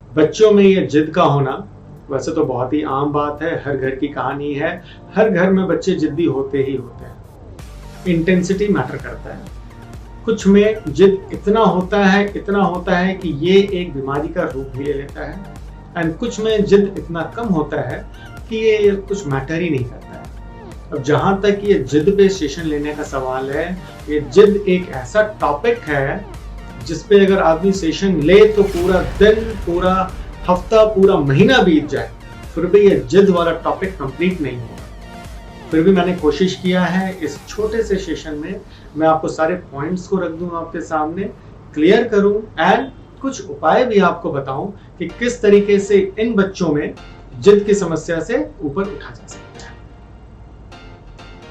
बच्चों में ये जिद का होना वैसे तो बहुत ही आम बात है, हर घर की कहानी है। हर घर में बच्चे जिद्दी होते ही होते हैं। इंटेंसिटी मैटर करता है। कुछ में जिद इतना होता है कि ये एक बीमारी का रूप भी ले लेता है, एंड कुछ में जिद इतना कम होता है कि ये कुछ मैटर ही नहीं करता है। अब जहां तक ये जिद पे सेशन लेने का सवाल है, ये जिद एक ऐसा टॉपिक है जिसपे अगर आदमी सेशन ले तो पूरा दिन, पूरा हफ्ता, पूरा महीना बीत जाए, फिर भी ये जिद वाला टॉपिक कंप्लीट नहीं होगा। फिर भी मैंने कोशिश किया है इस छोटे से सेशन में मैं आपको सारे पॉइंट्स को रख दूं आपके सामने, क्लियर करूं एंड कुछ उपाय भी आपको बताऊं कि किस तरीके से इन बच्चों में जिद की समस्या से ऊपर उठा जा सकता है।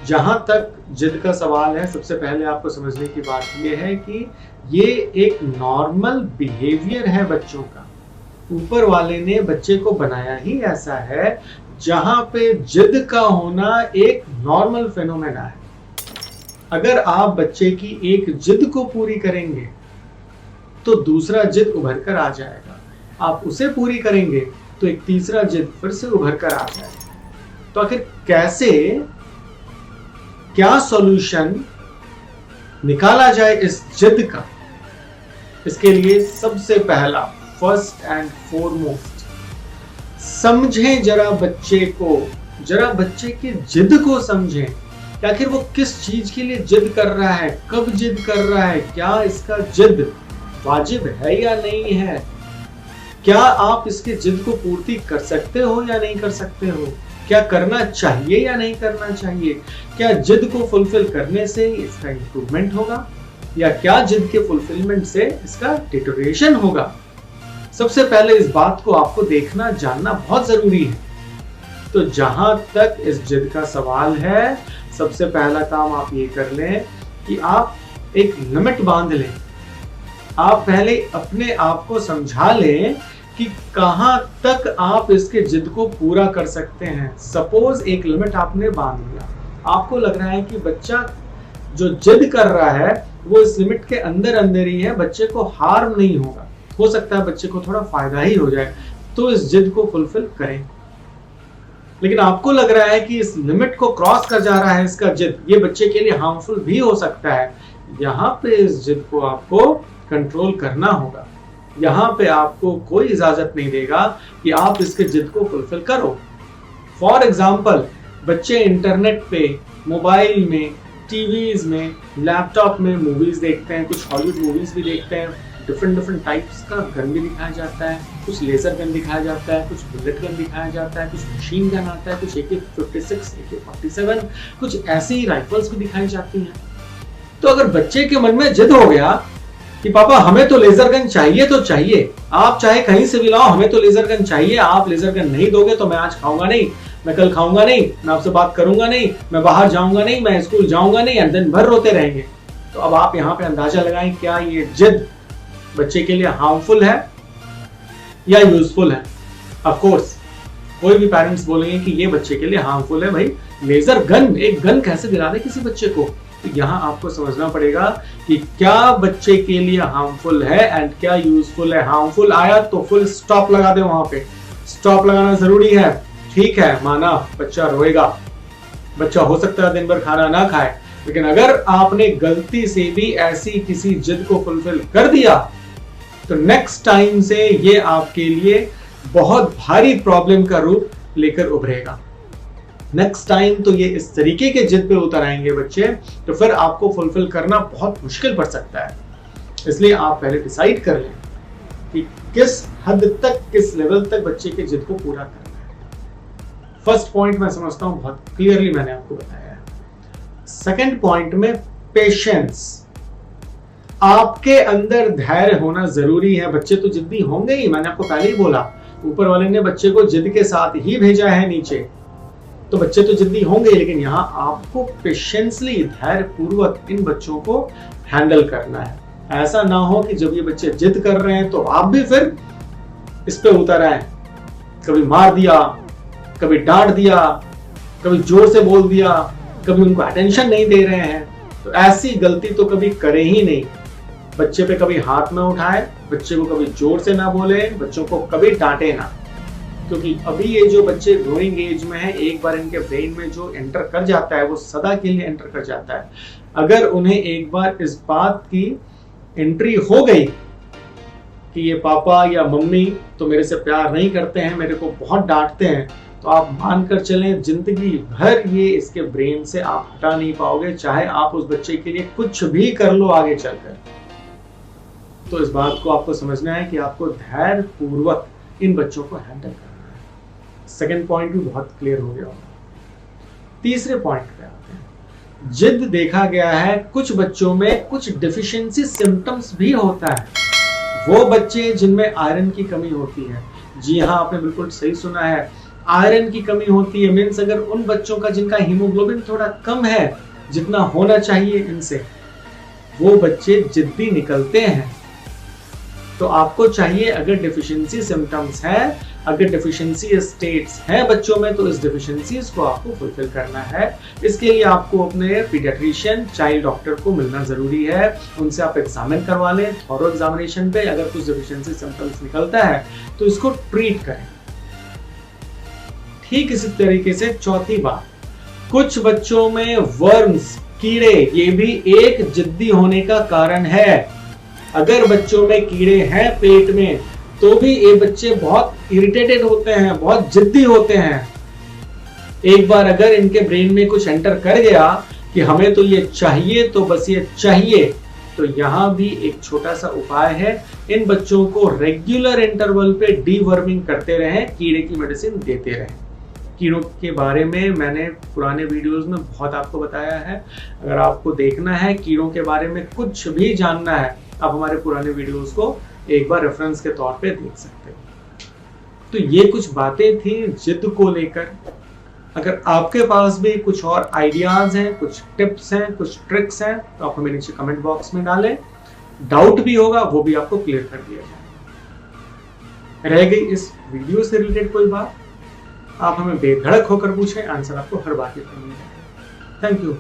जहां तक जिद का सवाल है, सबसे पहले आपको समझने की बात यह है कि ये एक नॉर्मल बिहेवियर है बच्चों का। ऊपर वाले ने बच्चे को बनाया ही ऐसा है जहां पे जिद का होना एक नॉर्मल फेनोमेना है। अगर आप बच्चे की एक जिद को पूरी करेंगे तो दूसरा जिद उभर कर आ जाएगा, आप उसे पूरी करेंगे तो एक तीसरा जिद फिर से उभर कर आ जाएगा। तो आखिर कैसे, क्या सॉल्यूशन निकाला जाए इस जिद का? इसके लिए सबसे पहला, फर्स्ट एंड फॉरमोस्ट, समझें जरा बच्चे को, जरा बच्चे की जिद को समझें कि आखिर वो किस चीज के लिए जिद कर रहा है, कब जिद कर रहा है, क्या इसका जिद वाजिब है या नहीं है, क्या आप इसके जिद को पूर्ति कर सकते हो या नहीं कर सकते हो, क्या करना चाहिए या नहीं करना चाहिए, क्या जिद को फुलफिल करने से इसका इंप्रूवमेंट होगा या क्या जिद के फुलफिलमेंट से इसका डिटोरेशन होगा। सबसे पहले इस बात को आपको देखना, जानना बहुत जरूरी है। तो जहां तक इस जिद का सवाल है, सबसे पहला काम आप ये कर लें कि आप एक लिमिट बांध लें। आप पहले अपने आप को समझा लें कि कहां तक आप इसके जिद को पूरा कर सकते हैं। सपोज एक लिमिट आपने बांध लिया, आपको लग रहा है कि बच्चा जो जिद कर रहा है वो इस लिमिट के अंदर अंदर ही है, बच्चे को हार्म नहीं होगा, हो सकता है बच्चे को थोड़ा फायदा ही हो जाए, तो इस जिद को फुलफिल करें। लेकिन आपको लग रहा है कि इस लिमिट को क्रॉस कर जा रहा है इसका जिद, ये बच्चे के लिए हार्मफुल भी हो सकता है, यहाँ पे इस जिद को आपको कंट्रोल करना होगा। यहाँ पे आपको कोई इजाजत नहीं देगा कि आप इसके जिद को फुलफिल करो। फॉर एग्जाम्पल, बच्चे इंटरनेट पे, मोबाइल में, टीवीज में, लैपटॉप में मूवीज देखते हैं, कुछ हॉलीवुड मूवीज भी देखते हैं, डिफरेंट टाइप्स का गन भी दिखाया जाता है, कुछ लेजर गन दिखाया जाता है, कुछ बुलेट गन दिखाया जाता है, कुछ मशीन गन आता है, कुछ AK-56, AK-47, कुछ ऐसी राइफल्स भी दिखाई जाती हैं। तो अगर बच्चे के मन में जिद हो गया कि पापा हमें तो लेजर गन चाहिए तो चाहिए, आप चाहे कहीं से भी लाओ, हमें तो लेजर गन चाहिए, आप लेजर गन नहीं दोगे तो मैं आज खाऊंगा नहीं, मैं कल खाऊंगा नहीं, मैं आपसे बात करूंगा नहीं, मैं बाहर जाऊंगा नहीं, मैं स्कूल जाऊंगा नहीं, दिन भर रोते रहेंगे। तो अब आप यहाँ पे अंदाजा लगाएं, क्या ये जिद बच्चे के लिए हार्मफुल है या यूजफुल है? ऑफ कोर्स कोई भी पेरेंट्स बोलेंगे कि ये बच्चे के लिए हार्मफुल है। भाई लेजर गन, एक गन कैसे दिला दे किसी बच्चे को? तो यहाँ आपको समझना पड़ेगा कि क्या बच्चे के लिए हार्मफुल है एंड क्या यूजफुल है। हार्मफुल आया तो फुल स्टॉप लगा दे, वहां पे स्टॉप लगाना जरूरी है। ठीक है, माना बच्चा रोएगा, बच्चा हो सकता है दिन भर खाना ना खाए, लेकिन अगर आपने गलती से भी ऐसी किसी जिद को फुलफिल कर दिया तो नेक्स्ट टाइम से ये आपके लिए बहुत भारी प्रॉब्लम का रूप लेकर उभरेगा। नेक्स्ट टाइम तो ये इस तरीके के जिद पे उतर आएंगे बच्चे, तो फिर आपको फुलफिल करना बहुत मुश्किल पड़ सकता है। इसलिए आप पहले डिसाइड कर लें कि किस हद तक, किस लेवल तक बच्चे के जिद को पूरा करना है। फर्स्ट पॉइंट मैं समझता हूं बहुत क्लियरली मैंने आपको बताया है। सेकंड पॉइंट में पेशेंस, आपके अंदर धैर्य होना जरूरी है। बच्चे तो जिद्दी होंगे ही, मैंने आपको पहले ही बोला, ऊपर वाले ने बच्चे को जिद के साथ ही भेजा है नीचे, तो बच्चे तो जिद्दी होंगे, लेकिन यहाँ आपको पेशेंसली, धैर्य पूर्वक इन बच्चों को हैंडल करना है। ऐसा ना हो कि जब ये बच्चे जिद कर रहे हैं तो आप भी फिर इस पे उतर आए, कभी मार दिया, कभी डांट दिया, कभी जोर से बोल दिया, कभी उनको अटेंशन नहीं दे रहे हैं। तो ऐसी गलती तो कभी करे ही नहीं। बच्चे पे कभी हाथ ना उठाए, बच्चे को कभी जोर से ना बोले, बच्चों को कभी डांटे ना, क्योंकि अभी ये जो बच्चे ग्रोइंग एज में है, एक बार इनके ब्रेन में जो एंटर कर जाता है वो सदा के लिए एंटर कर जाता है। अगर उन्हें एक बार इस बात की एंट्री हो गई कि ये पापा या मम्मी तो मेरे से प्यार नहीं करते हैं, मेरे को बहुत डांटते हैं, तो आप मानकर चलें जिंदगी भर ये इसके ब्रेन से आप हटा नहीं पाओगे, चाहे आप उस बच्चे के लिए कुछ भी कर लो आगे चलकर। तो इस बात को आपको समझना है कि आपको धैर्य पूर्वक इन बच्चों को हैंडल करना है। सेकंड पॉइंट भी बहुत क्लियर हो गया होगा। तीसरे पॉइंट पे आते हैं। जिद देखा गया है कुछ बच्चों में कुछ डिफिशियंसी सिम्टम्स भी होता है। वो बच्चे जिनमें आयरन की कमी होती है, जी हाँ आपने बिल्कुल सही सुना है, आयरन की कमी होती है। मीन्स अगर उन बच्चों का जिनका हीमोग्लोबिन थोड़ा कम है जितना होना चाहिए इनसे, वो बच्चे जिद्दी निकलते हैं। तो आपको चाहिए, अगर डेफिशिएंसी सिम्टम्स है, अगर डेफिशिएंसी स्टेट्स है बच्चों में, तो इस डेफिशिएंसीज को आपको फुलफिल करना है। इसके लिए आपको अपने पीडियाट्रिशियन, चाइल्ड डॉक्टर को मिलना जरूरी है। उनसे आप एग्जामिन करवा लें, थॉरो एग्जामिनेशन पे अगर कुछ डेफिशिएंसी सिम्टम्स निकलता है तो इसको ट्रीट करें। ठीक इसी तरीके से चौथी बात, कुछ बच्चों में वर्म्स, कीड़े, ये भी एक जिद्दी होने का कारण है। अगर बच्चों में कीड़े हैं पेट में तो भी ये बच्चे बहुत इरिटेटेड होते हैं, बहुत जिद्दी होते हैं। एक बार अगर इनके ब्रेन में कुछ एंटर कर गया कि हमें तो ये चाहिए, तो बस ये चाहिए, तो यहां भी एक छोटा सा उपाय है, इन बच्चों को रेगुलर इंटरवल पे डीवर्मिंग करते रहें, कीड़े की मेडिसिन देते रहें। कीड़ों के बारे में मैंने पुराने वीडियोस में बहुत आपको बताया है। अगर आपको देखना है, कीड़ों के बारे में कुछ भी जानना है, आप हमारे पुराने वीडियोस को एक बार रेफरेंस के तौर पे देख सकते हो। तो ये कुछ बातें थी जिद को लेकर। अगर आपके पास भी कुछ और आइडियाज हैं, कुछ टिप्स हैं, कुछ ट्रिक्स हैं, तो आप हमें नीचे कमेंट बॉक्स में डालें। डाउट भी होगा वो भी आपको क्लियर कर दिया जाए। रह गई इस वीडियो से रिलेटेड कोई बात, आप हमें बेधड़क होकर पूछें, आंसर आपको हर बात के मिल जाएगा। Thank you.